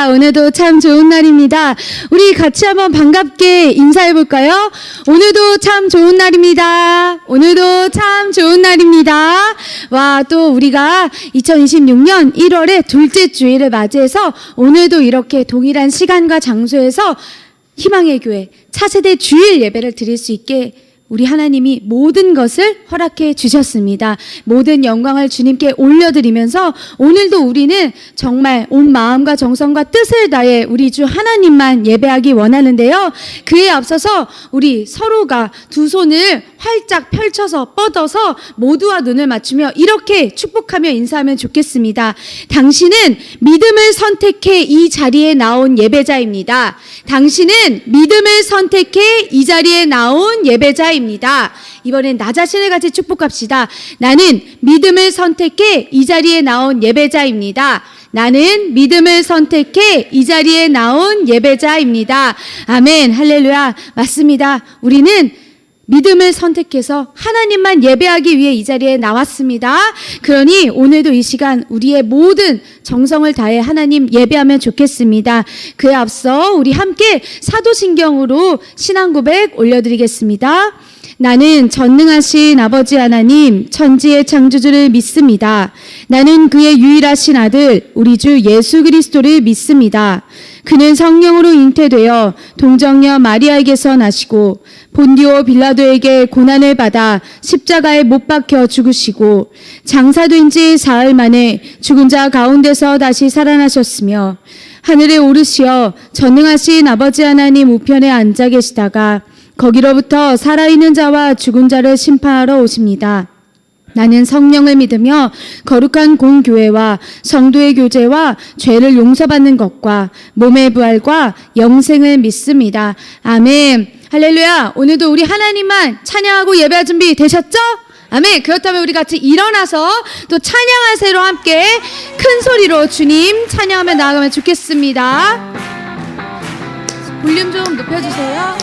할렐루야. 오늘도 참 좋은 날입니다. 우리 같이 한번 반갑게 인사해 볼까요? 오늘도 참 좋은 날입니다. 오늘도 참 좋은 날입니다. 와, 또 우리가 2026년 1월의 둘째 주일을 맞이해서 오늘도 이렇게 동일한 시간과 장소에서 희망의 교회 차세대 주일 예배를 드릴 수 있게 우리 하나님이 모든 것을 허락해 주셨습니다. 모든 영광을 주님께 올려드리면서 오늘도 우리는 정말 온 마음과 정성과 뜻을 다해 우리 주 하나님만 예배하기 원하는데요. 그에 앞서서 우리 서로가 두 손을 활짝 펼쳐서 뻗어서 모두와 눈을 맞추며 이렇게 축복하며 인사하면 좋겠습니다. 당신은 믿음을 선택해 이 자리에 나온 예배자입니다. 당신은 믿음을 선택해 이 자리에 나온 예배자입니다. 이번엔 나 자신을 같이 축복합시다. 나는 믿음을 선택해 이 자리에 나온 예배자입니다. 나는 믿음을 선택해 이 자리에 나온 예배자입니다. 아멘. 할렐루야. 맞습니다. 우리는 믿음을 선택해서 하나님만 예배하기 위해 이 자리에 나왔습니다. 그러니 오늘도 이 시간 우리의 모든 정성을 다해 하나님 예배하면 좋겠습니다. 그에 앞서 우리 함께 사도신경으로 신앙 고백 올려드리겠습니다. 나는 전능하신 아버지 하나님 천지의 창조주를 믿습니다. 나는 그의 유일하신 아들 우리 주 예수 그리스도를 믿습니다. 그는 성령으로 잉태되어 동정녀 마리아에게서 나시고 본디오 빌라도에게 고난을 받아 십자가에 못 박혀 죽으시고 장사된 지 사흘 만에 죽은 자 가운데서 다시 살아나셨으며 하늘에 오르시어 전능하신 아버지 하나님 우편에 앉아 계시다가 거기로부터 살아있는 자와 죽은 자를 심판하러 오십니다. 나는 성령을 믿으며 거룩한 공교회와 성도의 교제와 죄를 용서받는 것과 몸의 부활과 영생을 믿습니다. 아멘. 할렐루야. 오늘도 우리 하나님만 찬양하고 예배할 준비 되셨죠? 아멘. 그렇다면 우리 같이 일어나서 또 찬양하세로 함께 큰 소리로 주님 찬양하며 나아가면 좋겠습니다. 볼륨 좀 높여주세요.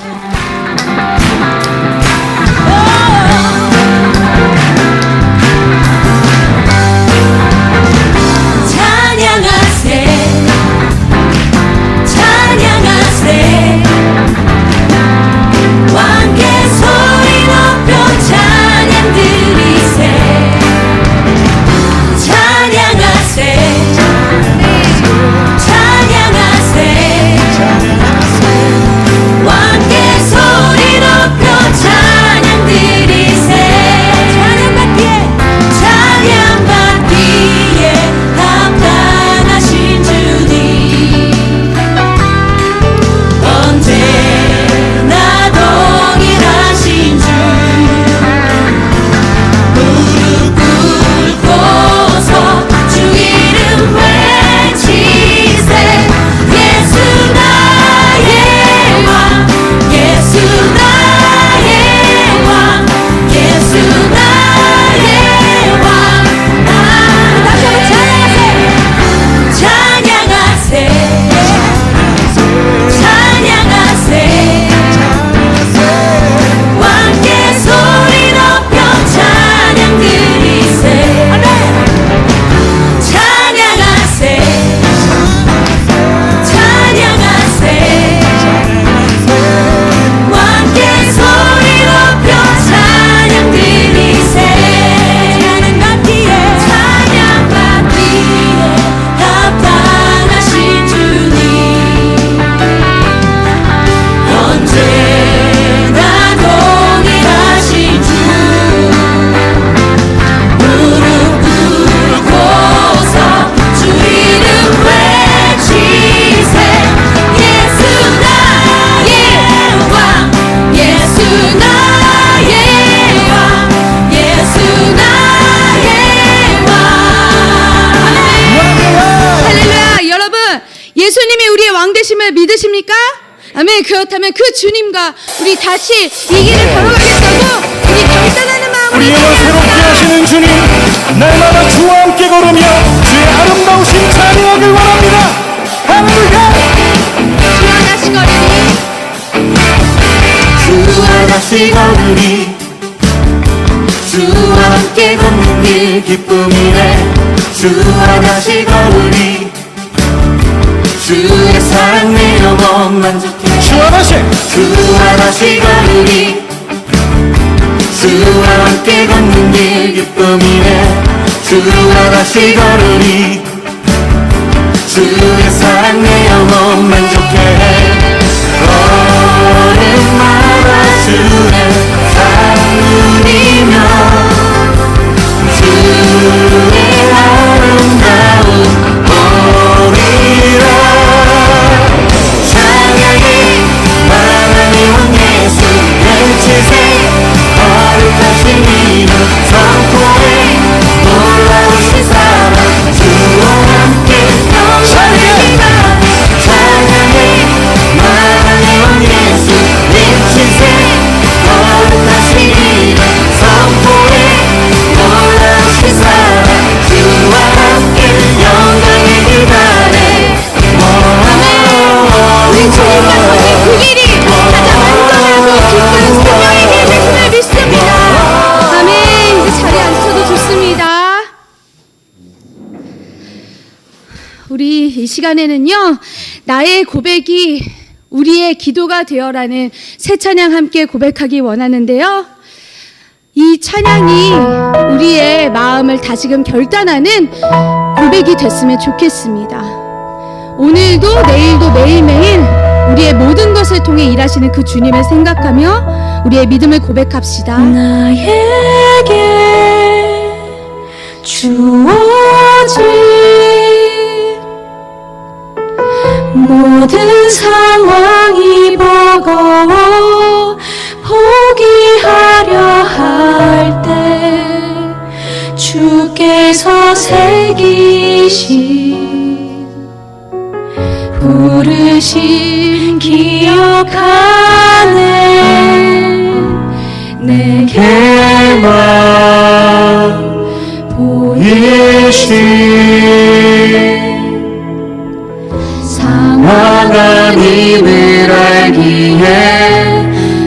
찬양하세 찬양하세 왕께 소리 높여 찬양 드리세 찬양하세 찬양하세 왕께 소리 높여 찬양 드리세 찬양받기에 합당하신 주님 언제나 동일하신 주 무릎 꿇고서 주 이름 외치세 예수 나의 왕 예수 나의 왕 예수 나의 왕 다시 한번 찬양하세 찬양하세 왕께 소리 높여 찬양 드리세 찬양하세 찬양하세 왕께 소리 높여 찬양 드리세 찬양받기에 합당하신 주님 언제나 동일하신 주 무릎 꿇고서 주 이름 외치세 예수 나의 왕 예수 나의 왕 예수 나의 왕 할렐루야. 여러분, 예수님이 우리의 왕 되심을 믿으십니까? 아멘. 그렇다면 그 주님과 우리 다시 이 길을 걸어가겠다고 우리 결단하는 마음으로 우리 영혼 새롭게 하시는 주님 날마다 주와 함께 걸으며 주의 아름다우신 찬양하길 원합니다. 할렐루야. 주와 다시 걸으니 주와 다시 걸으니 주와 함께 걷는 길 기쁨이네 주와 다시 걸으니 주 만족해 주와 다시 주와 다시 걸으리 주와 함께 걷는 길 기쁨이네 주와 다시 걸으리 주의 사랑 내 영혼 만족해 걸음마다 주의 사랑 누리며 주의 아름다운 보리라 찬양이 만왕의 왕 예수 멸치세 거룩하신 이름 선포해 놀라우신 사랑 주와 함께 영원히가 찬양해 만왕의 왕 예수 멸치세 거룩하신 이름 선포해 놀라우신 사랑 주와 함께 영광의 길 바래 우리 주님과 거기 그 길이 가장 안전하고 기쁜 생명의 길 되심을 믿습니다. 아멘. 이제 자리에 앉으셔도 좋습니다. 우리 이 시간에는요, 나의 고백이 우리의 기도가 되어라는 새 찬양 함께 고백하기 원하는데요. 이 찬양이 우리의 마음을 다시금 결단하는 고백이 됐으면 좋겠습니다. 오늘도 내일도 매일매일 우리의 모든 것을 통해 일하시는 그 주님을 생각하며 우리의 믿음을 고백합시다. 나에게 주어진 모든 상황이 버거워 포기하려 할 때 주께서 새기신 부르심 기억하네 내게만 보이신 상황한 힘을 알기에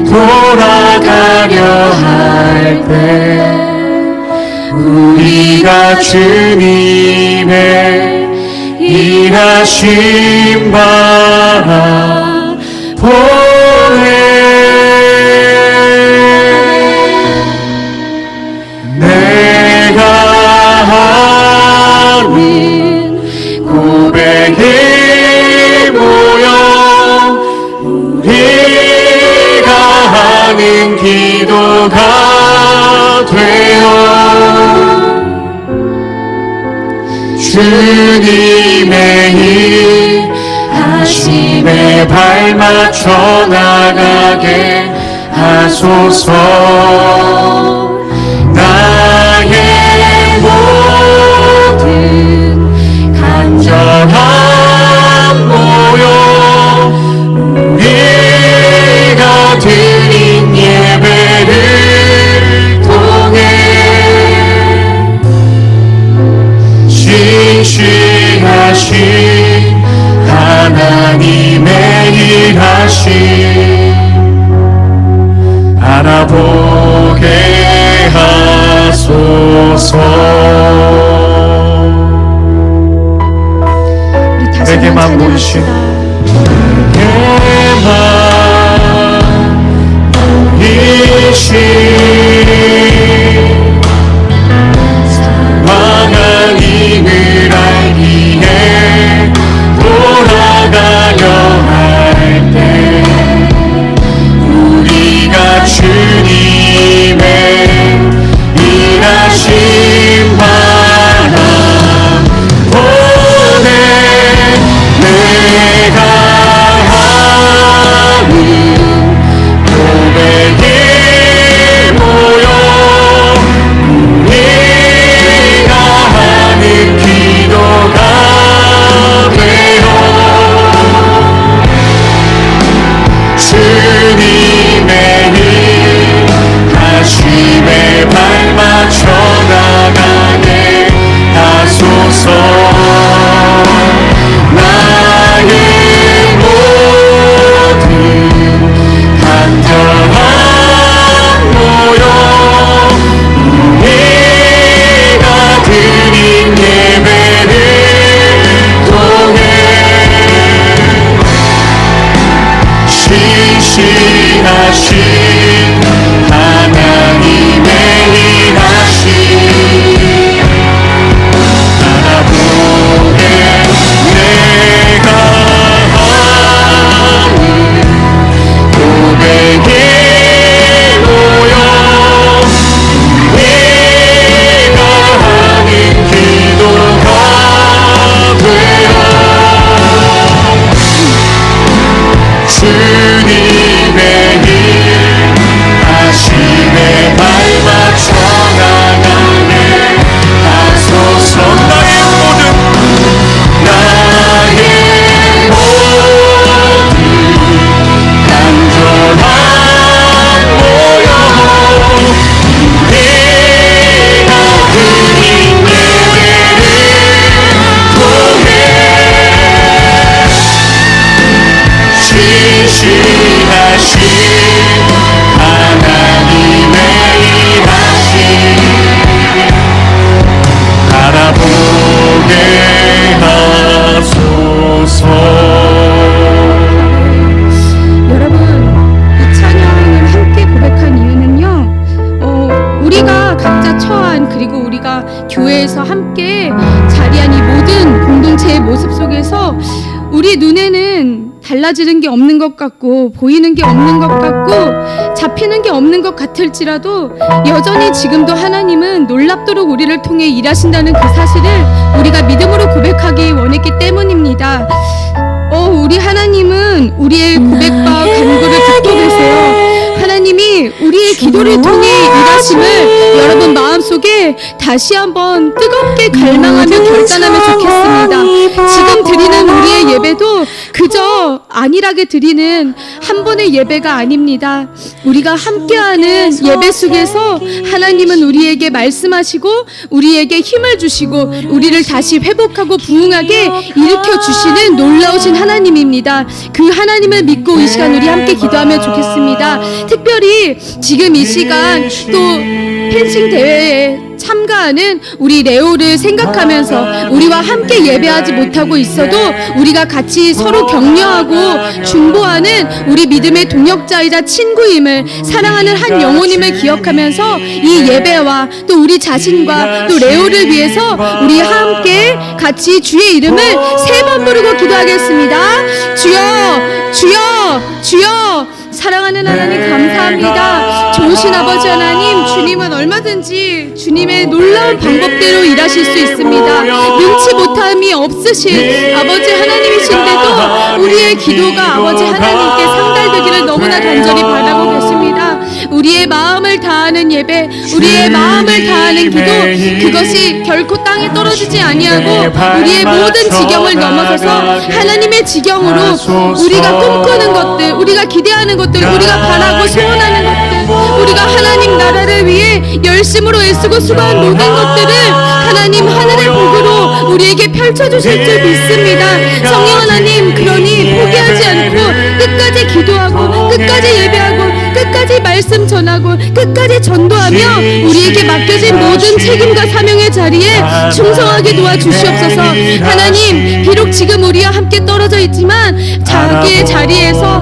돌아가려 할 때 우리가 주님의 일하심 바라보네 내가 하는 고백의 모여 우리가 하는 기도가 되어 주님의 일하심에 발맞춰 나가게 하소서 나의 모든 간절한 모여 우리가 드린 예배를 통해 신실하신 하나님의 일하심 알아보게 하소서 우리 다시 내게만 한번 보이신 찬양합시다. 내게만 보이신 상황한 힘을 알기에 돌아가려 할 때 우리가 주님의 일하심 바라보네 내가 하는 고백의 모여 주셔서 우리 눈에는 달라지는 게 없는 것 같고 보이는 게 없는 것 같고 잡히는 게 없는 것 같을지라도 여전히 지금도 하나님은 놀랍도록 우리를 통해 일하신다는 그 사실을 우리가 믿음으로 고백하기 원했기 때문입니다. 우리 하나님은 우리의 고백과 간구를 듣고 계세요. 하나님이 우리의 기도를 통해 일하심을 여러분 마음속에 다시 한번 뜨겁게 갈망하며 결단하면 좋겠습니다. 지금 드리는 우리의 예배도 그저 안일하게 드리는 한 번의 예배가 아닙니다. 우리가 함께하는 예배 속에서 하나님은 우리에게 말씀하시고 우리에게 힘을 주시고 우리를 다시 회복하고 부흥하게 일으켜 주시는 놀라우신 하나님입니다. 그 하나님을 믿고 이 시간 우리 함께 기도하면 좋겠습니다. 특별히 지금 이 시간 또 펜싱 대회에 참가하는 우리 레오를 생각하면서 우리와 함께 예배하지 못하고 있어도 우리가 같이 서로 격려하고 중보하는 우리 믿음의 동역자이자 친구임을 사랑하는 한 영혼임을 기억하면서 이 예배와 또 우리 자신과 또 레오를 위해서 우리 함께 같이 주의 이름을 3번 부르고 기도하겠습니다. 주여 주여 주여. 사랑하는 하나님 감사합니다. 좋으신 아버지 하나님, 주님은 얼마든지 주님의 놀라운 방법대로 일하실 수 있습니다. 능치 못함이 없으신 아버지 하나님이신데도 우리의 기도가 아버지 하나님께 상달되기를 너무나 간절히 바라고 계십니다. 우리의 마음을 다하는 예배, 우리의 마음을 다하는 기도, 그것이 결코 땅에 떨어지지 아니하고 우리의 모든 지경을 넘어서서 하나님의 지경으로 우리가 꿈꾸는 것들, 우리가 기대하는 것들, 우리가 바라고 소원하는 것들, 우리가 하나님 나라를 위해 열심으로 애쓰고 수고한 모든 것들을 하나님 하늘의 복으로 우리에게 펼쳐주실 줄 믿습니다. 성령 하나님, 그러니 포기하지 않고 끝까지 기도하고 끝까지 예배하고 끝까지 말씀 전하고 끝까지 전도하며 우리에게 맡겨진 모든 책임과 사명의 자리에 충성하게 도와주시옵소서. 하나님, 비록 지금 우리와 함께 떨어져 있지만 자기의 자리에서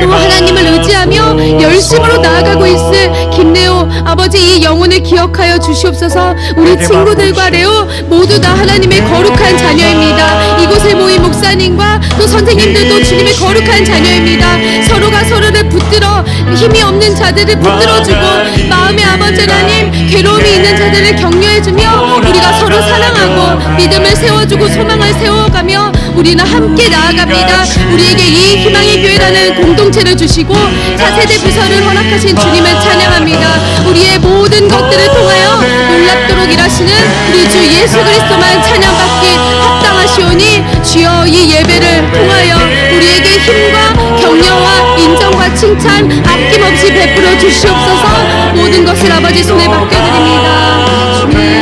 또 하나님을 의지하며 열심으로 나아가고 있을 김레오 아버지 이 영혼을 기억하여 주시옵소서. 우리 친구들과 레오 모두 다 하나님의 거룩한 자녀입니다. 이곳에 모인 목사님과 또 선생님들도 주님의 거룩한 자녀입니다. 서로가 서로를 붙들어 힘이 없는 자들을 붙들어주고 마음의 아버지 하나님 괴로움이 있는 자들을 격려해주며 우리가 서로 사랑하고 믿음을 세워주고 소망을 세워가며 우리는 함께 나아갑니다. 우리에게 이 희망의 교회라는 공동체를 주시고 차세대 부서를 허락하신 주님을 찬양합니다. 우리의 모든 것들을 통하여 놀랍도록 일하시는 우리 주 예수 그리스도만 찬양받기 합당하시오니 주여 이 예배를 통하여 우리에게 힘과 격려와 인정과 칭찬 아낌없이 베풀어 주시옵소서. 모든 것을 아버지 손에 맡겨드립니다. 주님.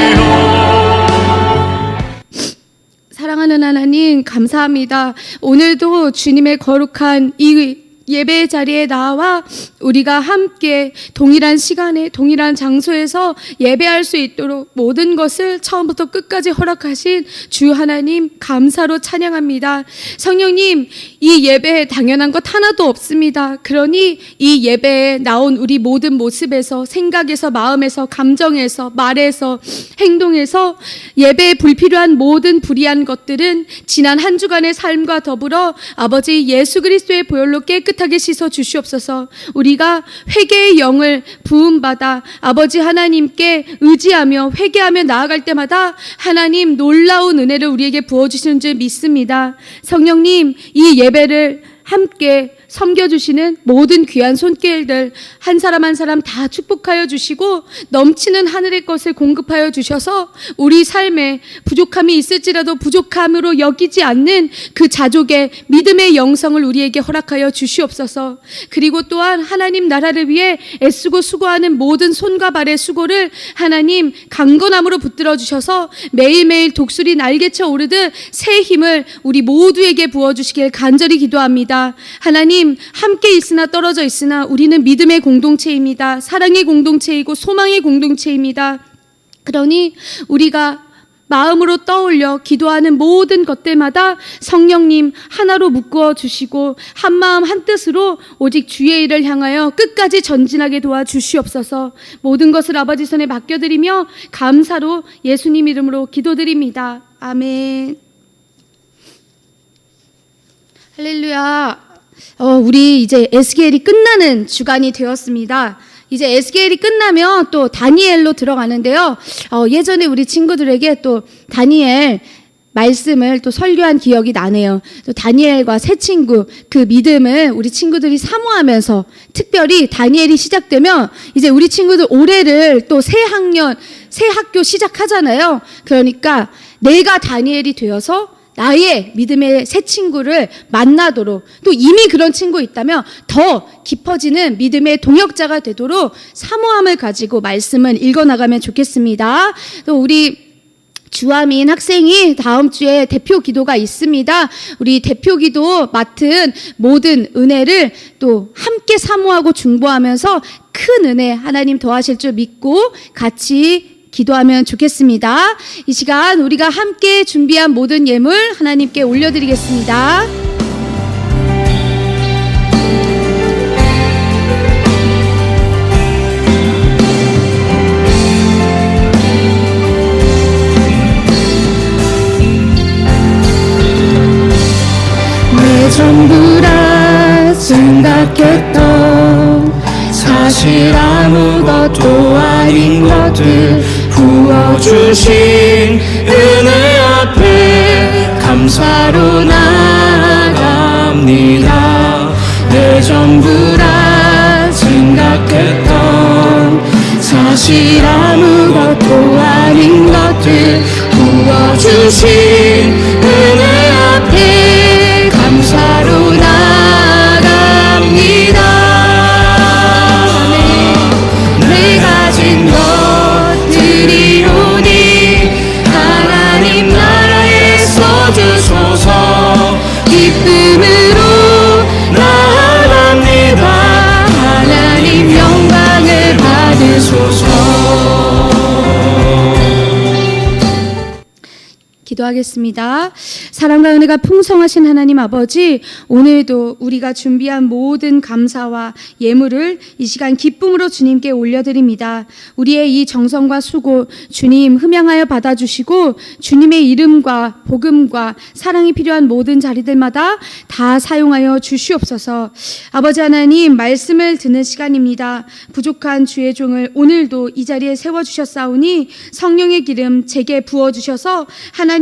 사랑하는 하나님 감사합니다. 오늘도 주님의 거룩한 이 예배의 자리에 나와 우리가 함께 동일한 시간에 동일한 장소에서 예배할 수 있도록 모든 것을 처음부터 끝까지 허락하신 주 하나님 감사로 찬양합니다. 성령님, 이 예배에 당연한 것 하나도 없습니다. 그러니 이 예배에 나온 우리 모든 모습에서 생각에서 마음에서 감정에서 말에서 행동에서 예배에 불필요한 모든 불의한 것들은 지난 한 주간의 삶과 더불어 아버지 예수 그리스도의 보혈로 깨끗하게 씻어 주시옵소서. 우리가 회개의 영을 부음받아 아버지 하나님께 의지하며 회개하며 나아갈 때마다 하나님 놀라운 은혜를 우리에게 부어주시는 줄 믿습니다. 성령님, 이 예배를 함께 섬겨주시는 모든 귀한 손길들 한 사람 한 사람 다 축복하여 주시고 넘치는 하늘의 것을 공급하여 주셔서 우리 삶에 부족함이 있을지라도 부족함으로 여기지 않는 그 자족의 믿음의 영성을 우리에게 허락하여 주시옵소서. 그리고 또한 하나님 나라를 위해 애쓰고 수고하는 모든 손과 발의 수고를 하나님 강건함으로 붙들어 주셔서 매일매일 독수리 날개쳐 오르듯 새 힘을 우리 모두에게 부어주시길 간절히 기도합니다. 하나님, 함께 있으나 떨어져 있으나 우리는 믿음의 공동체입니다. 사랑의 공동체이고 소망의 공동체입니다. 그러니 우리가 마음으로 떠올려 기도하는 모든 것들마다 성령님 하나로 묶어 주시고 한 마음 한 뜻으로 오직 주의 일을 향하여 끝까지 전진하게 도와주시옵소서. 모든 것을 아버지 손에 맡겨드리며 감사로 예수님 이름으로 기도드립니다. 아멘. 할렐루야. 우리 이제 에스겔이 끝나는 주간이 되었습니다. 이제 에스겔이 끝나면 또 다니엘로 들어가는데요. 예전에 우리 친구들에게 또 다니엘 말씀을 또 설교한 기억이 나네요. 또 다니엘과 새 친구, 그 믿음을 우리 친구들이 사모하면서, 특별히 다니엘이 시작되면 이제 우리 친구들 올해를 또 새 학년, 새 학교 시작하잖아요. 그러니까 내가 다니엘이 되어서 나의 믿음의 새 친구를 만나도록, 또 이미 그런 친구 있다면 더 깊어지는 믿음의 동역자가 되도록 사모함을 가지고 말씀을 읽어나가면 좋겠습니다. 또 우리 주아민 학생이 다음 주에 대표 기도가 있습니다. 우리 대표 기도 맡은 모든 은혜를 또 함께 사모하고 중보하면서 큰 은혜 하나님 더하실 줄 믿고 같이 기도하면 좋겠습니다. 이 시간 우리가 함께 준비한 모든 예물 하나님께 올려드리겠습니다. 내 전부라 생각했던 사실 아무것도 아닌 것들 부어주신 은혜 앞에 감사로 나아갑니다. 내 전부라 생각했던 사실 아무것도 아닌 것들 부어주신 은혜 앞에 감사로 나아갑니다. 내 가진 것들이 오니 하나님 나라에 써주소서. 기쁨으로 나아갑니다. 하나님 영광을 받으소서. 기도하겠습니다. 사랑과 은혜가 풍성하신 하나님 아버지, 오늘도 우리가 준비한 모든 감사와 예물을 이 시간 기쁨으로 주님께 올려드립니다. 우리의 이 정성과 수고 주님 흠양하여 받아주시고 주님의 이름과 복음과 사랑이 필요한 모든 자리들마다 다 사용하여 주시옵소서. 아버지 하나님, 말씀을 듣는 시간입니다. 부족한 주의 종을 오늘도 이 자리에 세워주셨사오니 성령의 기름 제게 부어주셔서 하나님의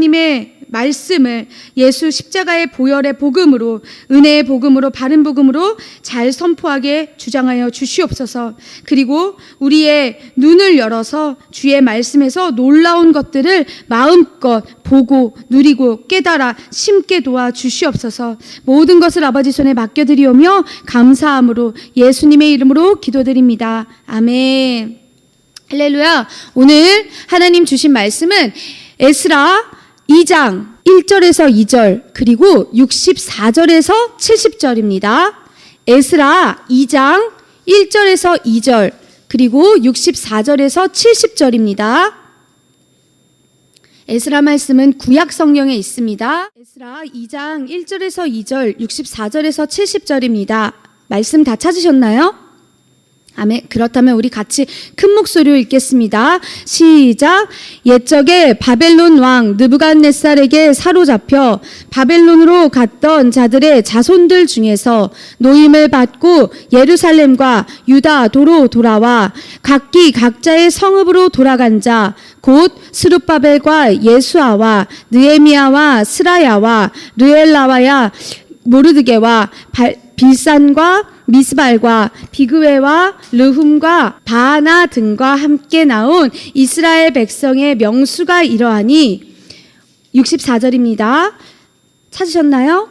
말씀을 예수 십자가의 보혈의 복음으로, 은혜의 복음으로, 바른 복음으로 잘 선포하게 주장하여 주시옵소서. 그리고 우리의 눈을 열어서 주의 말씀에서 놀라운 것들을 마음껏 보고 누리고 깨달아 심게 도와 주시옵소서. 모든 것을 아버지 손에 맡겨드리오며 감사함으로 예수님의 이름으로 기도드립니다. 아멘. 할렐루야. 오늘 하나님 주신 말씀은 에스라 2장 1절에서 2절 그리고 64절에서 70절입니다. 에스라 2장 1절에서 2절 그리고 64절에서 70절입니다. 에스라 말씀은 구약 성경에 있습니다. 에스라 2장 1절에서 2절 64절에서 70절입니다. 말씀 다 찾으셨나요? 아멘. 그렇다면 우리 같이 큰 목소리로 읽겠습니다. 시작. 옛적에 바벨론 왕 느부갓네살에게 사로잡혀 바벨론으로 갔던 자들의 자손들 중에서 노임을 받고 예루살렘과 유다도로 돌아와 각기 각자의 성읍으로 돌아간 자 곧 스룹바벨과 예수아와 느헤미야와 스라야와 르엘라와야 모르드게와 빌산과 미스발과 비그웨와 르훔과 바하나 등과 함께 나온 이스라엘 백성의 명수가 이러하니 64절입니다. 찾으셨나요?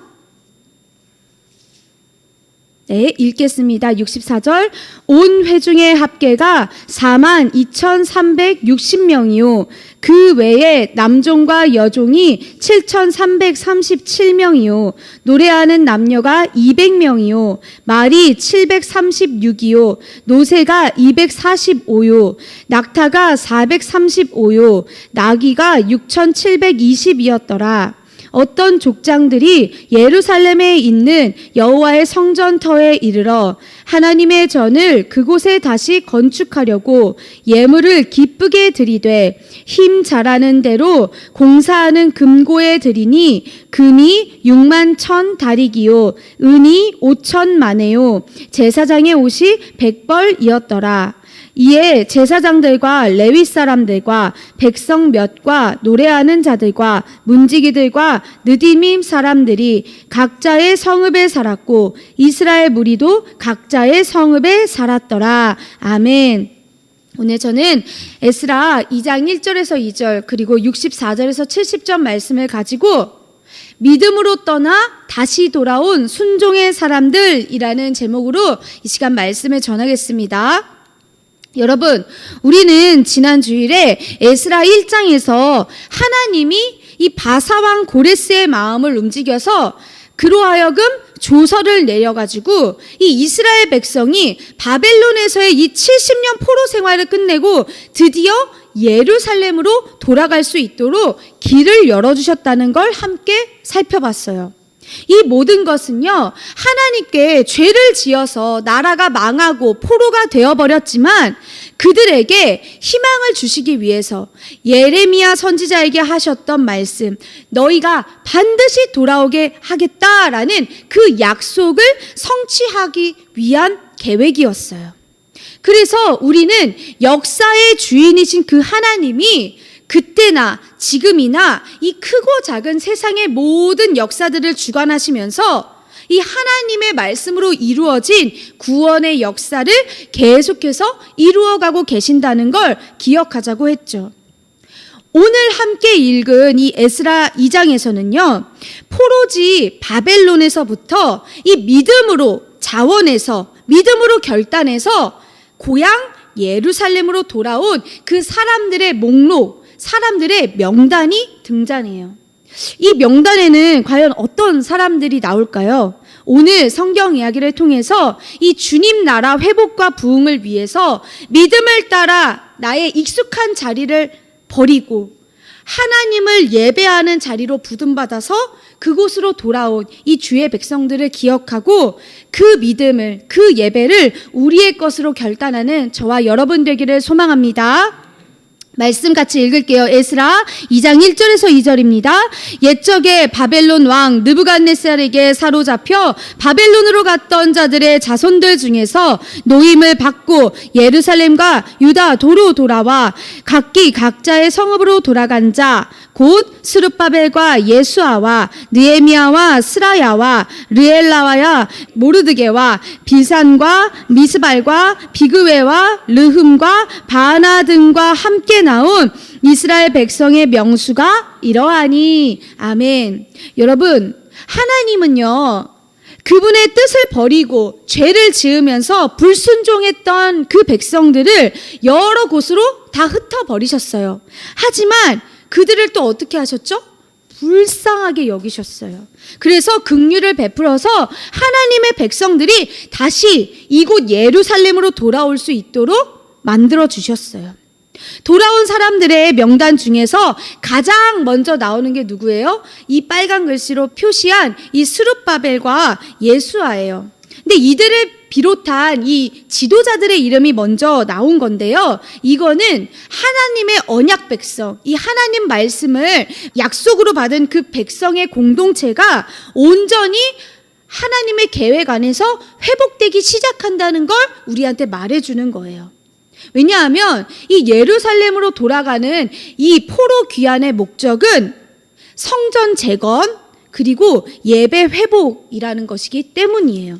네, 읽겠습니다. 64절. 온 회중의 합계가 42,360명이요. 그 외에 남종과 여종이 7,337명이요. 노래하는 남녀가 200명이요. 말이 736이요. 노새가 245요. 낙타가 435요. 나귀가 6,720이었더라. 어떤 족장들이 예루살렘에 있는 여호와의 성전터에 이르러 하나님의 전을 그곳에 다시 건축하려고 예물을 기쁘게 드리되 힘 잘하는 대로 공사하는 금고에 드리니 금이 6만 1,000 다리기요 은이 5,000마네요 제사장의 옷이 100벌이었더라. 이에 제사장들과 레위 사람들과 백성 몇과 노래하는 자들과 문지기들과 느디밈 사람들이 각자의 성읍에 살았고 이스라엘 무리도 각자의 성읍에 살았더라. 아멘. 오늘 저는 에스라 2장 1절에서 2절 그리고 64절에서 70절 말씀을 가지고 믿음으로 떠나 다시 돌아온 순종의 사람들이라는 제목으로 이 시간 말씀을 전하겠습니다. 여러분, 우리는 지난 주일에 에스라 1장에서 하나님이 이 바사왕 고레스의 마음을 움직여서 그로 하여금 조서를 내려가지고 이 이스라엘 백성이 바벨론에서의 이 70년 포로 생활을 끝내고 드디어 예루살렘으로 돌아갈 수 있도록 길을 열어주셨다는 걸 함께 살펴봤어요. 이 모든 것은요, 하나님께 죄를 지어서 나라가 망하고 포로가 되어버렸지만 그들에게 희망을 주시기 위해서 예레미야 선지자에게 하셨던 말씀, 너희가 반드시 돌아오게 하겠다라는 그 약속을 성취하기 위한 계획이었어요. 그래서 우리는 역사의 주인이신 그 하나님이 그때나 지금이나 이 크고 작은 세상의 모든 역사들을 주관하시면서 이 하나님의 말씀으로 이루어진 구원의 역사를 계속해서 이루어가고 계신다는 걸 기억하자고 했죠. 오늘 함께 읽은 이 에스라 2장에서는요, 포로지 바벨론에서부터 이 믿음으로 자원해서 믿음으로 결단해서 고향 예루살렘으로 돌아온 그 사람들의 목록, 사람들의 명단이 등장해요. 이 명단에는 과연 어떤 사람들이 나올까요? 오늘 성경 이야기를 통해서 이 주님 나라 회복과 부흥을 위해서 믿음을 따라 나의 익숙한 자리를 버리고 하나님을 예배하는 자리로 부름받아서 그곳으로 돌아온 이 주의 백성들을 기억하고 그 믿음을, 그 예배를 우리의 것으로 결단하는 저와 여러분 되기를 소망합니다. 말씀 같이 읽을게요. 에스라 2장 1절에서 2절입니다. 옛적에 바벨론 왕 느부갓네살에게 사로잡혀 바벨론으로 갔던 자들의 자손들 중에서 노임을 받고 예루살렘과 유다 도로 돌아와 각기 각자의 성읍으로 돌아간 자 곧 스룹바벨과 예수아와 느헤미야와 스라야와 르엘라와야 모르드게와 비산과 미스발과 비그웨와 르흠과 바나 등과 함께 나온 이스라엘 백성의 명수가 이러하니. 아멘. 여러분, 하나님은요, 그분의 뜻을 버리고 죄를 지으면서 불순종했던 그 백성들을 여러 곳으로 다 흩어버리셨어요. 하지만 그들을 또 어떻게 하셨죠? 불쌍하게 여기셨어요. 그래서 긍휼을 베풀어서 하나님의 백성들이 다시 이곳 예루살렘으로 돌아올 수 있도록 만들어 주셨어요. 돌아온 사람들의 명단 중에서 가장 먼저 나오는 게 누구예요? 이 빨간 글씨로 표시한 이 스룹바벨과 예수아예요. 근데 이들을 비롯한 이 지도자들의 이름이 먼저 나온 건데요. 이거는 하나님의 언약 백성, 이 하나님 말씀을 약속으로 받은 그 백성의 공동체가 온전히 하나님의 계획 안에서 회복되기 시작한다는 걸 우리한테 말해주는 거예요. 왜냐하면 이 예루살렘으로 돌아가는 이 포로 귀환의 목적은 성전 재건 그리고 예배 회복이라는 것이기 때문이에요.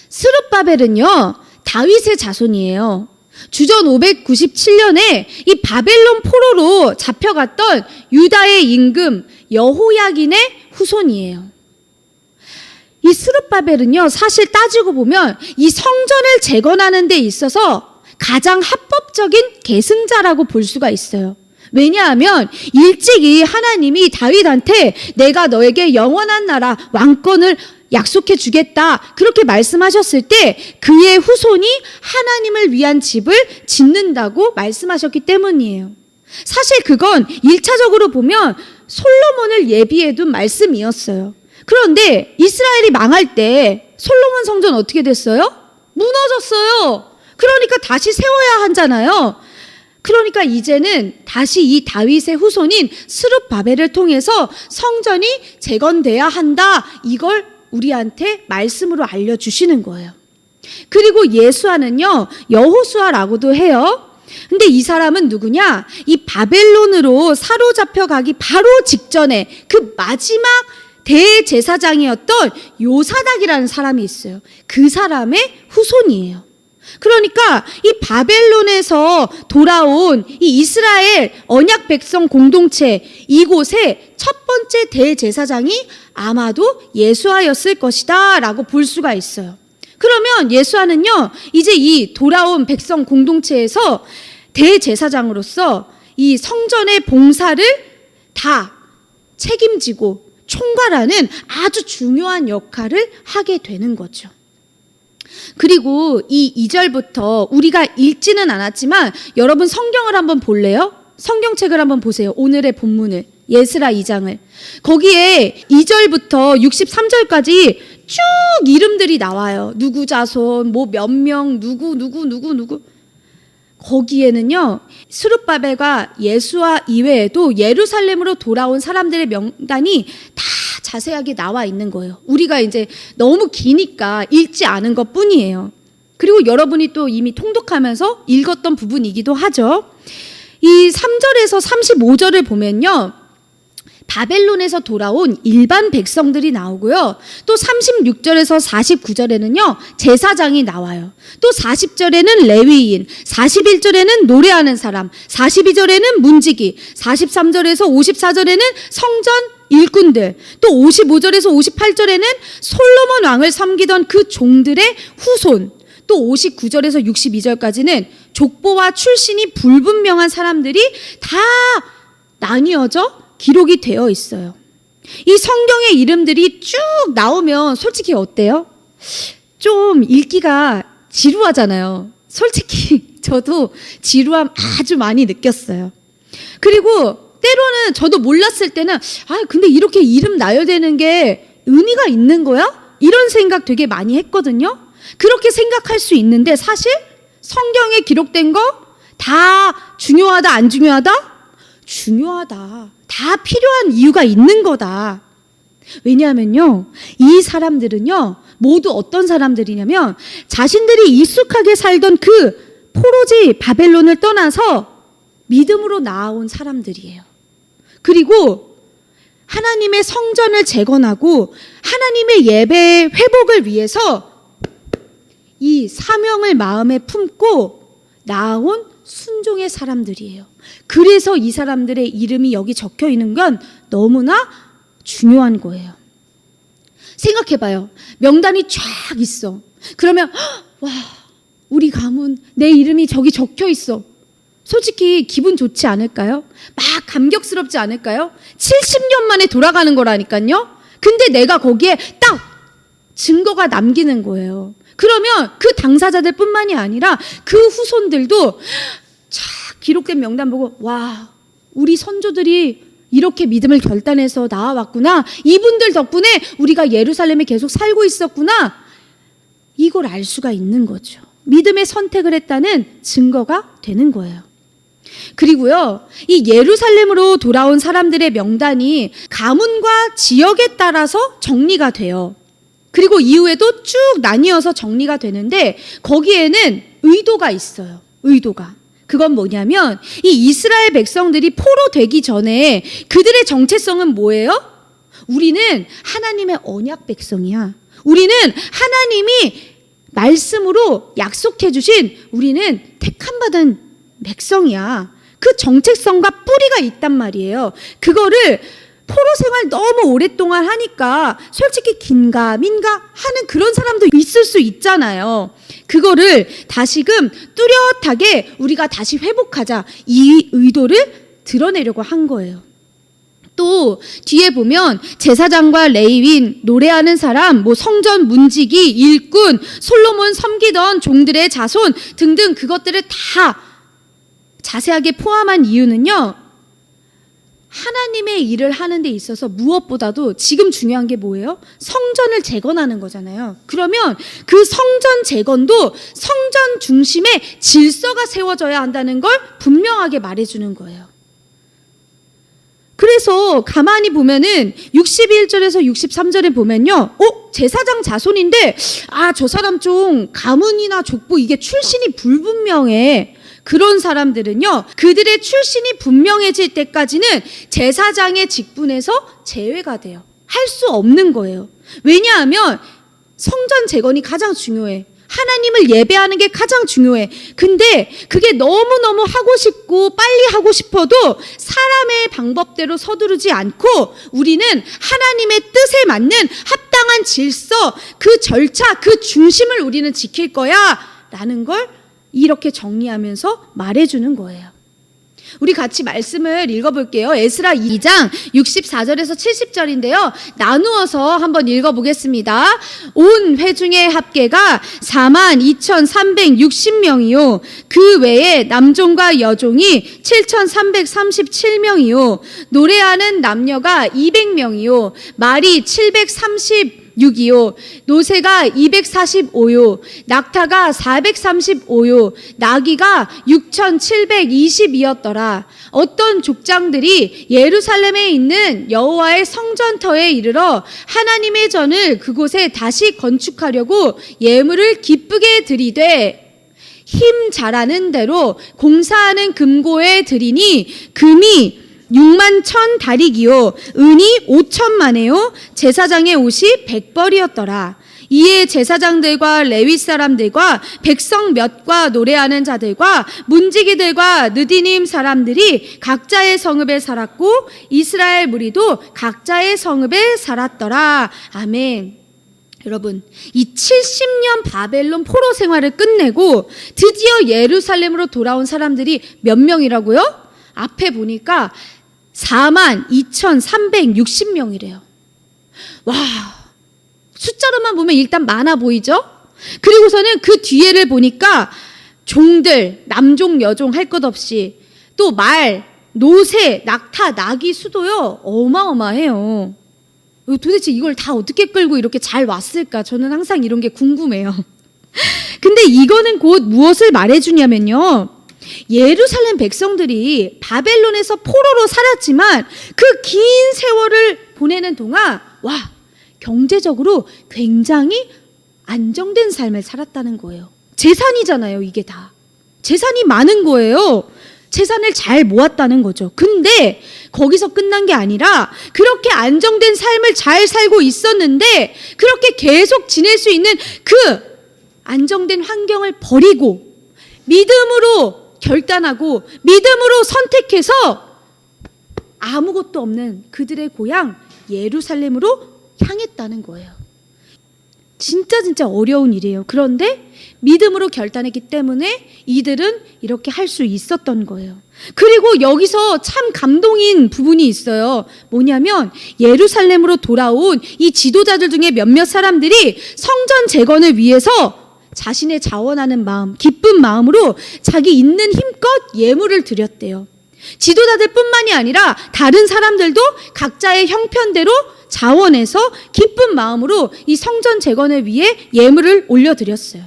스룹바벨은요, 다윗의 자손이에요. 주전 597년에 이 바벨론 포로로 잡혀갔던 유다의 임금 여호야긴의 후손이에요. 이 스룹바벨은요, 사실 따지고 보면 이 성전을 재건하는 데 있어서 가장 합법적인 계승자라고 볼 수가 있어요. 왜냐하면 일찍이 하나님이 다윗한테 내가 너에게 영원한 나라 왕권을 약속해 주겠다 그렇게 말씀하셨을 때 그의 후손이 하나님을 위한 집을 짓는다고 말씀하셨기 때문이에요. 사실 그건 1차적으로 보면 솔로몬을 예비해둔 말씀이었어요. 그런데 이스라엘이 망할 때 솔로몬 성전 어떻게 됐어요? 무너졌어요. 그러니까 다시 세워야 하잖아요. 그러니까 이제는 다시 이 다윗의 후손인 스룹바벨을 통해서 성전이 재건돼야 한다. 이걸 우리한테 말씀으로 알려주시는 거예요. 그리고 예수아는요, 여호수아라고도 해요. 근데 이 사람은 누구냐? 이 바벨론으로 사로잡혀 가기 바로 직전에 그 마지막 대제사장이었던 요사닥이라는 사람이 있어요. 그 사람의 후손이에요. 그러니까 이 바벨론에서 돌아온 이 이스라엘 언약 백성 공동체, 이곳의 첫 번째 대제사장이 아마도 예수아였을 것이다 라고 볼 수가 있어요. 그러면 예수아는요, 이제 이 돌아온 백성 공동체에서 대제사장으로서 이 성전의 봉사를 다 책임지고 총괄하는 아주 중요한 역할을 하게 되는 거죠. 그리고 이 2절부터 우리가 읽지는 않았지만 여러분 성경을 한번 볼래요? 성경책을 한번 보세요. 오늘의 본문을, 예스라 2장을. 거기에 2절부터 63절까지 쭉 이름들이 나와요. 누구 자손, 뭐 몇 명, 누구. 거기에는요, 스룹바벨과 예수아 이외에도 예루살렘으로 돌아온 사람들의 명단이 다 자세하게 나와 있는 거예요. 우리가 이제 너무 기니까 읽지 않은 것 뿐이에요. 그리고 여러분이 또 이미 통독하면서 읽었던 부분이기도 하죠. 이 3절에서 35절을 보면요, 바벨론에서 돌아온 일반 백성들이 나오고요. 또 36절에서 49절에는요, 제사장이 나와요. 또 40절에는 레위인, 41절에는 노래하는 사람, 42절에는 문지기, 43절에서 54절에는 성전 일꾼들, 또 55절에서 58절에는 솔로몬 왕을 섬기던 그 종들의 후손, 또 59절에서 62절까지는 족보와 출신이 불분명한 사람들이 다 나뉘어져 기록이 되어 있어요. 이 성경의 이름들이 쭉 나오면 솔직히 어때요? 좀 읽기가 지루하잖아요. 솔직히 저도 지루함 아주 많이 느꼈어요. 그리고 때로는 저도 몰랐을 때는 근데 이렇게 이름 나열되는 게 의미가 있는 거야? 이런 생각 되게 많이 했거든요. 그렇게 생각할 수 있는데 사실 성경에 기록된 거 다 중요하다, 안 중요하다? 중요하다. 다 필요한 이유가 있는 거다. 왜냐하면요, 이 사람들은요, 모두 어떤 사람들이냐면 자신들이 익숙하게 살던 그 포로지 바벨론을 떠나서 믿음으로 나아온 사람들이에요. 그리고 하나님의 성전을 재건하고 하나님의 예배의 회복을 위해서 이 사명을 마음에 품고 나아온 순종의 사람들이에요. 그래서 이 사람들의 이름이 여기 적혀 있는 건 너무나 중요한 거예요. 생각해봐요. 명단이 쫙 있어. 그러면 와, 우리 가문 내 이름이 저기 적혀 있어. 솔직히 기분 좋지 않을까요? 막 감격스럽지 않을까요? 70년 만에 돌아가는 거라니까요. 근데 내가 거기에 딱 증거가 남기는 거예요. 그러면 그 당사자들 뿐만이 아니라 그 후손들도 쫙 기록된 명단 보고 와, 우리 선조들이 이렇게 믿음을 결단해서 나와왔구나. 이분들 덕분에 우리가 예루살렘에 계속 살고 있었구나. 이걸 알 수가 있는 거죠. 믿음의 선택을 했다는 증거가 되는 거예요. 그리고요, 이 예루살렘으로 돌아온 사람들의 명단이 가문과 지역에 따라서 정리가 돼요. 그리고 이후에도 쭉 나뉘어서 정리가 되는데 거기에는 의도가 있어요. 의도가. 그건 뭐냐면 이 이스라엘 백성들이 포로 되기 전에 그들의 정체성은 뭐예요? 우리는 하나님의 언약 백성이야. 우리는 하나님이 말씀으로 약속해 주신 우리는 택함받은 백성이야. 그 정체성과 뿌리가 있단 말이에요. 그거를 포로 생활 너무 오랫동안 하니까 솔직히 긴가민가 하는 그런 사람도 있을 수 있잖아요. 그거를 다시금 뚜렷하게 우리가 다시 회복하자, 이 의도를 드러내려고 한 거예요. 또 뒤에 보면 제사장과 레위인, 노래하는 사람, 뭐 성전 문지기, 일꾼, 솔로몬 섬기던 종들의 자손 등등 그것들을 다 자세하게 포함한 이유는요, 하나님의 일을 하는 데 있어서 무엇보다도 지금 중요한 게 뭐예요? 성전을 재건하는 거잖아요. 그러면 그 성전 재건도 성전 중심에 질서가 세워져야 한다는 걸 분명하게 말해주는 거예요. 그래서 가만히 보면은 61절에서 63절에 보면요. 제사장 자손인데 저 사람 좀 가문이나 족보 이게 출신이 불분명해. 그런 사람들은요, 그들의 출신이 분명해질 때까지는 제사장의 직분에서 제외가 돼요. 할 수 없는 거예요. 왜냐하면 성전 재건이 가장 중요해. 하나님을 예배하는 게 가장 중요해. 근데 그게 너무너무 하고 싶고 빨리 하고 싶어도 사람의 방법대로 서두르지 않고 우리는 하나님의 뜻에 맞는 합당한 질서, 그 절차, 그 중심을 우리는 지킬 거야 라는 걸 이렇게 정리하면서 말해주는 거예요. 우리 같이 말씀을 읽어볼게요. 에스라 2장 64절에서 70절인데요. 나누어서 한번 읽어보겠습니다. 온 회중의 합계가 42,360명이요. 그 외에 남종과 여종이 7,337명이요. 노래하는 남녀가 200명이요. 말이 736이요. 노새가 245요. 낙타가 435요. 나귀가 6,720이었더라. 어떤 족장들이 예루살렘에 있는 여호와의 성전터에 이르러 하나님의 전을 그곳에 다시 건축하려고 예물을 기쁘게 드리되 힘 잘하는 대로 공사하는 금고에 드리니 금이 61,000 다리기요 은이 5천만에요 제사장의 옷이 100벌이었더라. 이에 제사장들과 레위 사람들과 백성 몇과 노래하는 자들과 문지기들과 느디님 사람들이 각자의 성읍에 살았고 이스라엘 무리도 각자의 성읍에 살았더라. 아멘. 여러분, 이 70년 바벨론 포로 생활을 끝내고 드디어 예루살렘으로 돌아온 사람들이 몇 명이라고요? 앞에 보니까 42,360명이래요. 와, 숫자로만 보면 일단 많아 보이죠? 그리고서는 그 뒤에를 보니까 종들, 남종, 여종 할 것 없이 또 말, 노새, 낙타, 나귀 수도요 어마어마해요. 도대체 이걸 다 어떻게 끌고 이렇게 잘 왔을까? 저는 항상 이런 게 궁금해요. 근데 이거는 곧 무엇을 말해주냐면요, 예루살렘 백성들이 바벨론에서 포로로 살았지만 그 긴 세월을 보내는 동안 경제적으로 굉장히 안정된 삶을 살았다는 거예요. 재산이잖아요, 이게 다. 재산이 많은 거예요. 재산을 잘 모았다는 거죠. 근데 거기서 끝난 게 아니라 그렇게 안정된 삶을 잘 살고 있었는데 그렇게 계속 지낼 수 있는 그 안정된 환경을 버리고 믿음으로 결단하고 믿음으로 선택해서 아무것도 없는 그들의 고향 예루살렘으로 향했다는 거예요. 진짜 어려운 일이에요. 그런데 믿음으로 결단했기 때문에 이들은 이렇게 할 수 있었던 거예요. 그리고 여기서 참 감동인 부분이 있어요. 뭐냐면 예루살렘으로 돌아온 이 지도자들 중에 몇몇 사람들이 성전 재건을 위해서 자신의 자원하는 마음, 기쁜 마음으로 자기 있는 힘껏 예물을 드렸대요. 지도자들 뿐만이 아니라 다른 사람들도 각자의 형편대로 자원해서 기쁜 마음으로 이 성전 재건을 위해 예물을 올려드렸어요.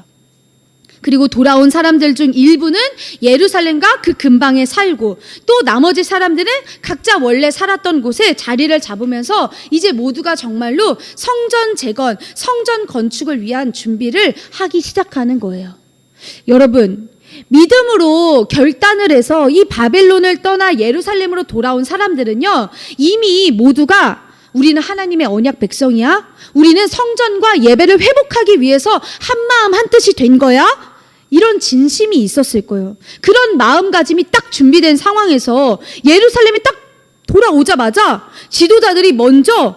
그리고 돌아온 사람들 중 일부는 예루살렘과 그 근방에 살고 또 나머지 사람들은 각자 원래 살았던 곳에 자리를 잡으면서 이제 모두가 정말로 성전 재건, 성전 건축을 위한 준비를 하기 시작하는 거예요. 여러분, 믿음으로 결단을 해서 이 바벨론을 떠나 예루살렘으로 돌아온 사람들은요, 이미 모두가 우리는 하나님의 언약 백성이야. 우리는 성전과 예배를 회복하기 위해서 한마음 한뜻이 된 거야. 이런 진심이 있었을 거예요. 그런 마음가짐이 딱 준비된 상황에서 예루살렘에 딱 돌아오자마자 지도자들이 먼저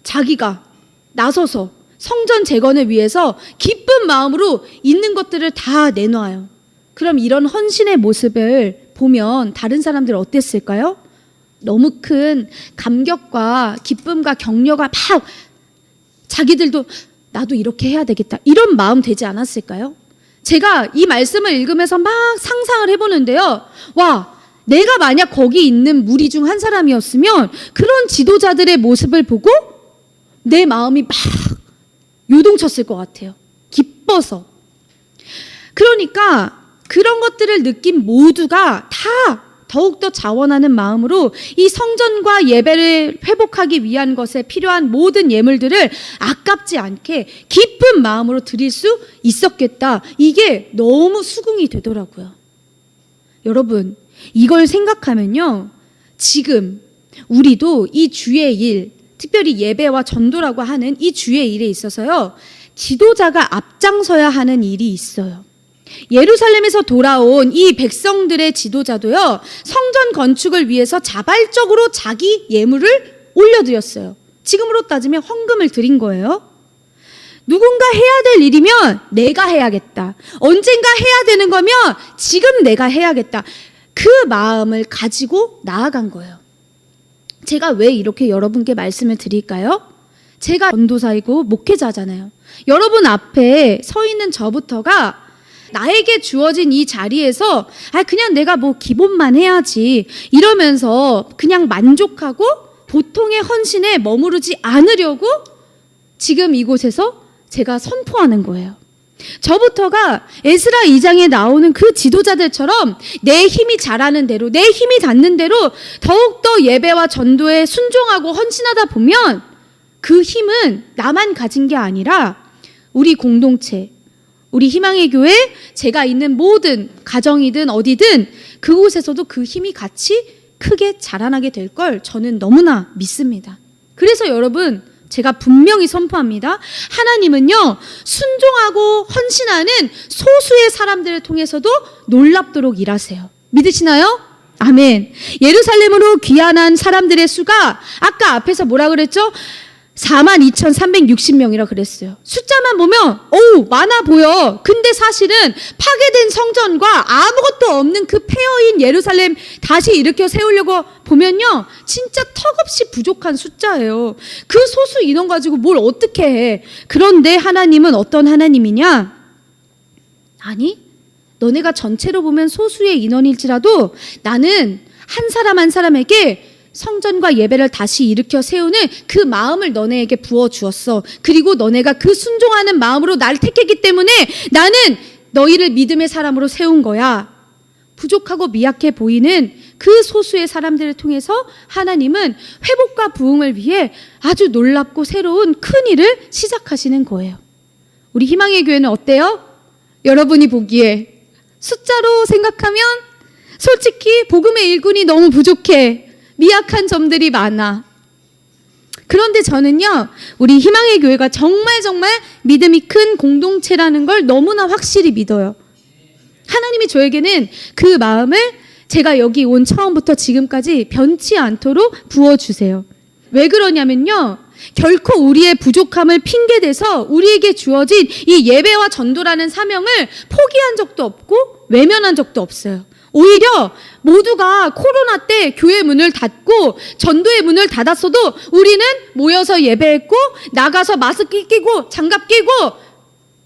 자기가 나서서 성전 재건을 위해서 기쁜 마음으로 있는 것들을 다 내놔요. 그럼 이런 헌신의 모습을 보면 다른 사람들 어땠을까요? 너무 큰 감격과 기쁨과 격려가 막 자기들도 나도 이렇게 해야 되겠다 이런 마음 되지 않았을까요? 제가 이 말씀을 읽으면서 막 상상을 해보는데요. 내가 만약 거기 있는 무리 중 한 사람이었으면 그런 지도자들의 모습을 보고 내 마음이 막 요동쳤을 것 같아요. 기뻐서. 그러니까 그런 것들을 느낀 모두가 다 더욱더 자원하는 마음으로 이 성전과 예배를 회복하기 위한 것에 필요한 모든 예물들을 아깝지 않게 기쁜 마음으로 드릴 수 있었겠다. 이게 너무 수긍이 되더라고요. 여러분, 이걸 생각하면요, 지금 우리도 이 주의 일, 특별히 예배와 전도라고 하는 이 주의 일에 있어서요, 지도자가 앞장서야 하는 일이 있어요. 예루살렘에서 돌아온 이 백성들의 지도자도요, 성전 건축을 위해서 자발적으로 자기 예물을 올려드렸어요. 지금으로 따지면 헌금을 드린 거예요. 누군가 해야 될 일이면 내가 해야겠다. 언젠가 해야 되는 거면 지금 내가 해야겠다. 그 마음을 가지고 나아간 거예요. 제가 왜 이렇게 여러분께 말씀을 드릴까요? 제가 전도사이고 목회자잖아요. 여러분 앞에 서 있는 저부터가 나에게 주어진 이 자리에서 그냥 내가 뭐 기본만 해야지 이러면서 그냥 만족하고 보통의 헌신에 머무르지 않으려고 지금 이곳에서 제가 선포하는 거예요. 저부터가 에스라 2장에 나오는 그 지도자들처럼 내 힘이 자라는 대로, 내 힘이 닿는 대로 더욱더 예배와 전도에 순종하고 헌신하다 보면 그 힘은 나만 가진 게 아니라 우리 공동체, 우리 희망의 교회, 제가 있는 모든 가정이든 어디든 그곳에서도 그 힘이 같이 크게 자라나게 될 걸 저는 너무나 믿습니다. 그래서 여러분, 제가 분명히 선포합니다. 하나님은요, 순종하고 헌신하는 소수의 사람들을 통해서도 놀랍도록 일하세요. 믿으시나요? 아멘. 예루살렘으로 귀환한 사람들의 수가 아까 앞에서 뭐라 그랬죠? 42,360명이라 그랬어요. 숫자만 보면 많아 보여. 근데 사실은 파괴된 성전과 아무것도 없는 그 폐허인 예루살렘 다시 일으켜 세우려고 보면요, 진짜 턱없이 부족한 숫자예요. 그 소수 인원 가지고 뭘 어떻게 해. 그런데 하나님은 어떤 하나님이냐? 아니, 너네가 전체로 보면 소수의 인원일지라도 나는 한 사람 한 사람에게 성전과 예배를 다시 일으켜 세우는 그 마음을 너네에게 부어주었어. 그리고 너네가 그 순종하는 마음으로 날 택했기 때문에 나는 너희를 믿음의 사람으로 세운 거야. 부족하고 미약해 보이는 그 소수의 사람들을 통해서 하나님은 회복과 부흥을 위해 아주 놀랍고 새로운 큰 일을 시작하시는 거예요. 우리 희망의 교회는 어때요? 여러분이 보기에 숫자로 생각하면 솔직히 복음의 일꾼이 너무 부족해. 미약한 점들이 많아. 그런데 저는요, 우리 희망의 교회가 정말 믿음이 큰 공동체라는 걸 너무나 확실히 믿어요. 하나님이 저에게는 그 마음을 제가 여기 온 처음부터 지금까지 변치 않도록 부어주세요. 왜 그러냐면요, 결코 우리의 부족함을 핑계대서 우리에게 주어진 이 예배와 전도라는 사명을 포기한 적도 없고 외면한 적도 없어요. 오히려 모두가 코로나 때 교회 문을 닫고 전도의 문을 닫았어도 우리는 모여서 예배했고 나가서 마스크 끼고 장갑 끼고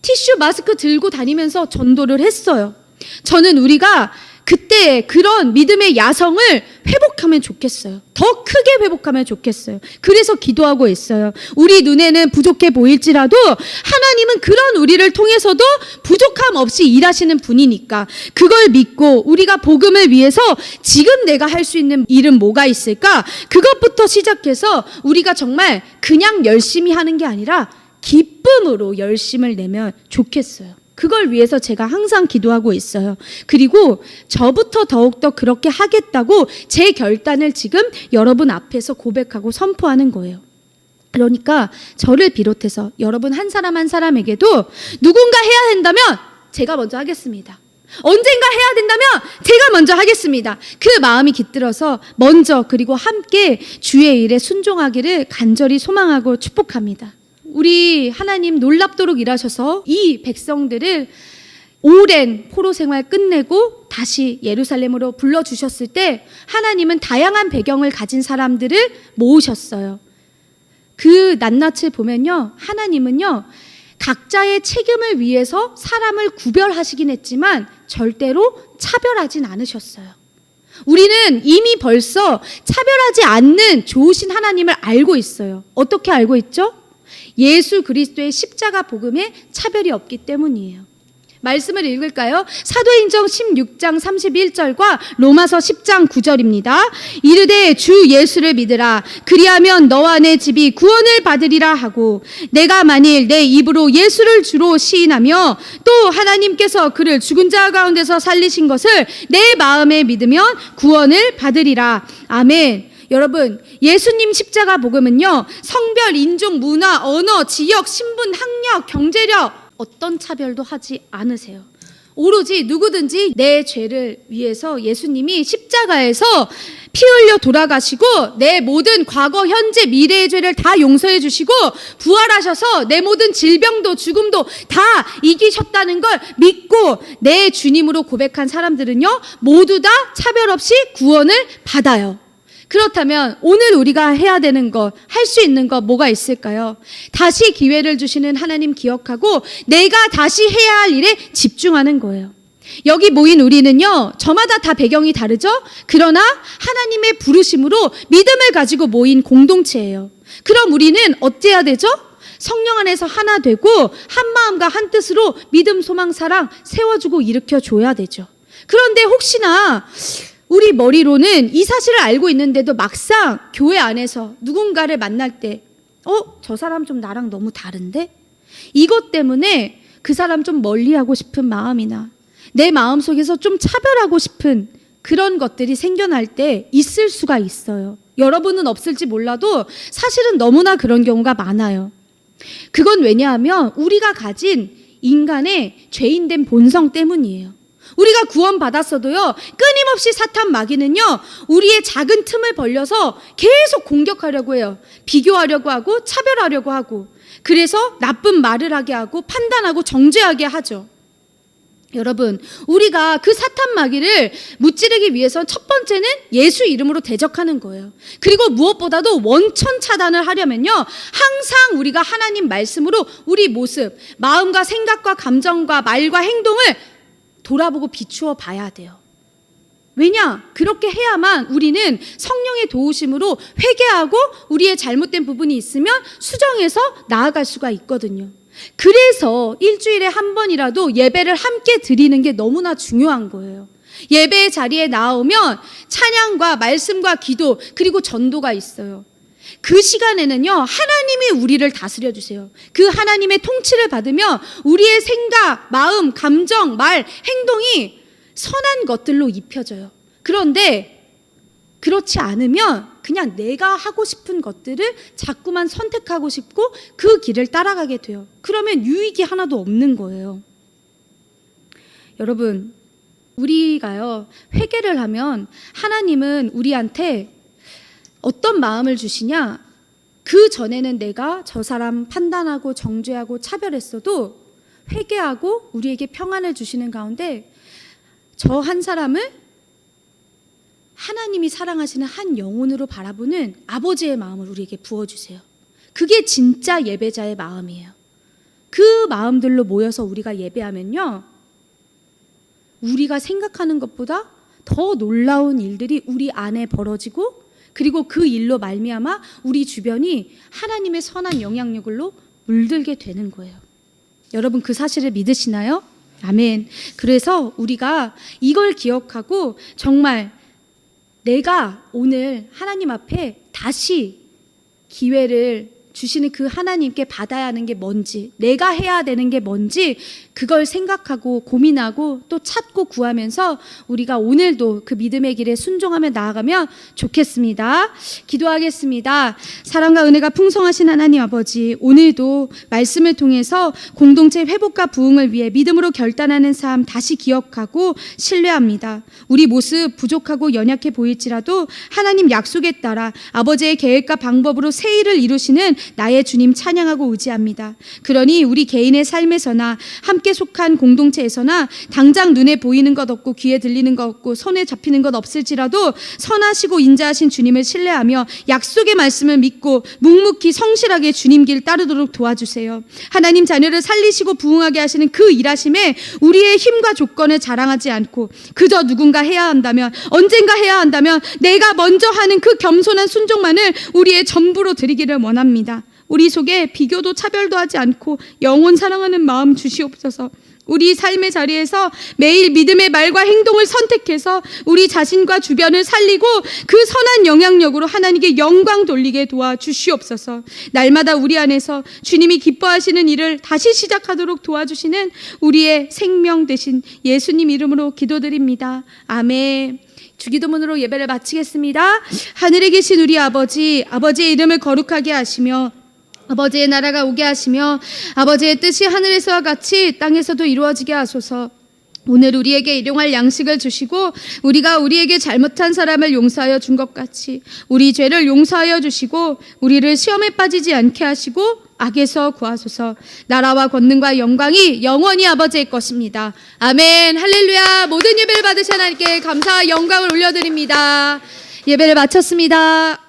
티슈 마스크 들고 다니면서 전도를 했어요. 저는 우리가 그때 그런 믿음의 야성을 회복하면 좋겠어요. 더 크게 회복하면 좋겠어요. 그래서 기도하고 있어요. 우리 눈에는 부족해 보일지라도 하나님은 그런 우리를 통해서도 부족함 없이 일하시는 분이니까 그걸 믿고 우리가 복음을 위해서 지금 내가 할 수 있는 일은 뭐가 있을까? 그것부터 시작해서 우리가 정말 그냥 열심히 하는 게 아니라 기쁨으로 열심을 내면 좋겠어요. 그걸 위해서 제가 항상 기도하고 있어요. 그리고 저부터 더욱더 그렇게 하겠다고 제 결단을 지금 여러분 앞에서 고백하고 선포하는 거예요. 그러니까 저를 비롯해서 여러분 한 사람 한 사람에게도 누군가 해야 된다면 제가 먼저 하겠습니다. 언젠가 해야 된다면 제가 먼저 하겠습니다. 그 마음이 깃들어서 먼저 그리고 함께 주의 일에 순종하기를 간절히 소망하고 축복합니다. 우리 하나님 놀랍도록 일하셔서 이 백성들을 오랜 포로 생활 끝내고 다시 예루살렘으로 불러주셨을 때 하나님은 다양한 배경을 가진 사람들을 모으셨어요. 그 낱낱을 보면요, 하나님은요 각자의 책임을 위해서 사람을 구별하시긴 했지만 절대로 차별하진 않으셨어요. 우리는 이미 벌써 차별하지 않는 좋으신 하나님을 알고 있어요. 어떻게 알고 있죠? 예수 그리스도의 십자가 복음에 차별이 없기 때문이에요. 말씀을 읽을까요? 사도행전 16장 31절과 로마서 10장 9절입니다. 이르되 주 예수를 믿으라. 그리하면 너와 내 집이 구원을 받으리라 하고, 내가 만일 내 입으로 예수를 주로 시인하며 또 하나님께서 그를 죽은 자 가운데서 살리신 것을 내 마음에 믿으면 구원을 받으리라. 아멘. 여러분, 예수님 십자가 복음은요, 성별, 인종, 문화, 언어, 지역, 신분, 학력, 경제력 어떤 차별도 하지 않으세요. 오로지 누구든지 내 죄를 위해서 예수님이 십자가에서 피 흘려 돌아가시고 내 모든 과거, 현재, 미래의 죄를 다 용서해 주시고 부활하셔서 내 모든 질병도 죽음도 다 이기셨다는 걸 믿고 내 주님으로 고백한 사람들은요, 모두 다 차별 없이 구원을 받아요. 그렇다면 오늘 우리가 해야 되는 것, 할 수 있는 것 뭐가 있을까요? 다시 기회를 주시는 하나님 기억하고 내가 다시 해야 할 일에 집중하는 거예요. 여기 모인 우리는요, 저마다 다 배경이 다르죠? 그러나 하나님의 부르심으로 믿음을 가지고 모인 공동체예요. 그럼 우리는 어째야 되죠? 성령 안에서 하나 되고 한 마음과 한 뜻으로 믿음, 소망, 사랑 세워주고 일으켜줘야 되죠. 그런데 혹시나 우리 머리로는 이 사실을 알고 있는데도 막상 교회 안에서 누군가를 만날 때 저 사람 좀 나랑 너무 다른데? 이것 때문에 그 사람 좀 멀리하고 싶은 마음이나 내 마음속에서 좀 차별하고 싶은 그런 것들이 생겨날 때 있을 수가 있어요. 여러분은 없을지 몰라도 사실은 너무나 그런 경우가 많아요. 그건 왜냐하면 우리가 가진 인간의 죄인된 본성 때문이에요. 우리가 구원받았어도요, 끊임없이 사탄 마귀는요, 우리의 작은 틈을 벌려서 계속 공격하려고 해요. 비교하려고 하고 차별하려고 하고, 그래서 나쁜 말을 하게 하고 판단하고 정죄하게 하죠. 여러분, 우리가 그 사탄 마귀를 무찌르기 위해서 첫 번째는 예수 이름으로 대적하는 거예요. 그리고 무엇보다도 원천 차단을 하려면요, 항상 우리가 하나님 말씀으로 우리 모습, 마음과 생각과 감정과 말과 행동을 돌아보고 비추어 봐야 돼요. 왜냐? 그렇게 해야만 우리는 성령의 도우심으로 회개하고 우리의 잘못된 부분이 있으면 수정해서 나아갈 수가 있거든요. 그래서 일주일에 한 번이라도 예배를 함께 드리는 게 너무나 중요한 거예요. 예배의 자리에 나오면 찬양과 말씀과 기도 그리고 전도가 있어요. 그 시간에는요, 하나님이 우리를 다스려 주세요. 그 하나님의 통치를 받으며 우리의 생각, 마음, 감정, 말, 행동이 선한 것들로 입혀져요. 그런데 그렇지 않으면 그냥 내가 하고 싶은 것들을 자꾸만 선택하고 싶고 그 길을 따라가게 돼요. 그러면 유익이 하나도 없는 거예요. 여러분, 우리가요, 회개를 하면 하나님은 우리한테 어떤 마음을 주시냐? 그 전에는 내가 저 사람 판단하고 정죄하고 차별했어도 회개하고 우리에게 평안을 주시는 가운데 저 한 사람을 하나님이 사랑하시는 한 영혼으로 바라보는 아버지의 마음을 우리에게 부어주세요. 그게 진짜 예배자의 마음이에요. 그 마음들로 모여서 우리가 예배하면요, 우리가 생각하는 것보다 더 놀라운 일들이 우리 안에 벌어지고, 그리고 그 일로 말미암아 우리 주변이 하나님의 선한 영향력으로 물들게 되는 거예요. 여러분, 그 사실을 믿으시나요? 아멘. 그래서 우리가 이걸 기억하고 정말 내가 오늘 하나님 앞에 다시 기회를 주시는 그 하나님께 받아야 하는 게 뭔지, 내가 해야 되는 게 뭔지 그걸 생각하고 고민하고 또 찾고 구하면서 우리가 오늘도 그 믿음의 길에 순종하며 나아가면 좋겠습니다. 기도하겠습니다. 사랑과 은혜가 풍성하신 하나님 아버지, 오늘도 말씀을 통해서 공동체 회복과 부흥을 위해 믿음으로 결단하는 삶 다시 기억하고 신뢰합니다. 우리 모습 부족하고 연약해 보일지라도 하나님 약속에 따라 아버지의 계획과 방법으로 새 일을 이루시는 나의 주님 찬양하고 의지합니다. 그러니 우리 개인의 삶에서나 함께 속한 공동체에서나 당장 눈에 보이는 것 없고 귀에 들리는 것 없고 손에 잡히는 것 없을지라도 선하시고 인자하신 주님을 신뢰하며 약속의 말씀을 믿고 묵묵히 성실하게 주님 길 따르도록 도와주세요. 하나님 자녀를 살리시고 부흥하게 하시는 그 일하심에 우리의 힘과 조건을 자랑하지 않고 그저 누군가 해야 한다면, 언젠가 해야 한다면 내가 먼저 하는 그 겸손한 순종만을 우리의 전부로 드리기를 원합니다. 우리 속에 비교도 차별도 하지 않고 영원 사랑하는 마음 주시옵소서. 우리 삶의 자리에서 매일 믿음의 말과 행동을 선택해서 우리 자신과 주변을 살리고 그 선한 영향력으로 하나님께 영광 돌리게 도와주시옵소서. 날마다 우리 안에서 주님이 기뻐하시는 일을 다시 시작하도록 도와주시는 우리의 생명 되신 예수님 이름으로 기도드립니다. 아멘. 주기도문으로 예배를 마치겠습니다. 하늘에 계신 우리 아버지, 아버지의 이름을 거룩하게 하시며 아버지의 나라가 오게 하시며 아버지의 뜻이 하늘에서와 같이 땅에서도 이루어지게 하소서. 오늘 우리에게 일용할 양식을 주시고 우리가 우리에게 잘못한 사람을 용서하여 준 것 같이 우리 죄를 용서하여 주시고 우리를 시험에 빠지지 않게 하시고 악에서 구하소서. 나라와 권능과 영광이 영원히 아버지의 것입니다. 아멘. 할렐루야. 모든 예배를 받으신 하나님께 감사와 영광을 올려드립니다. 예배를 마쳤습니다.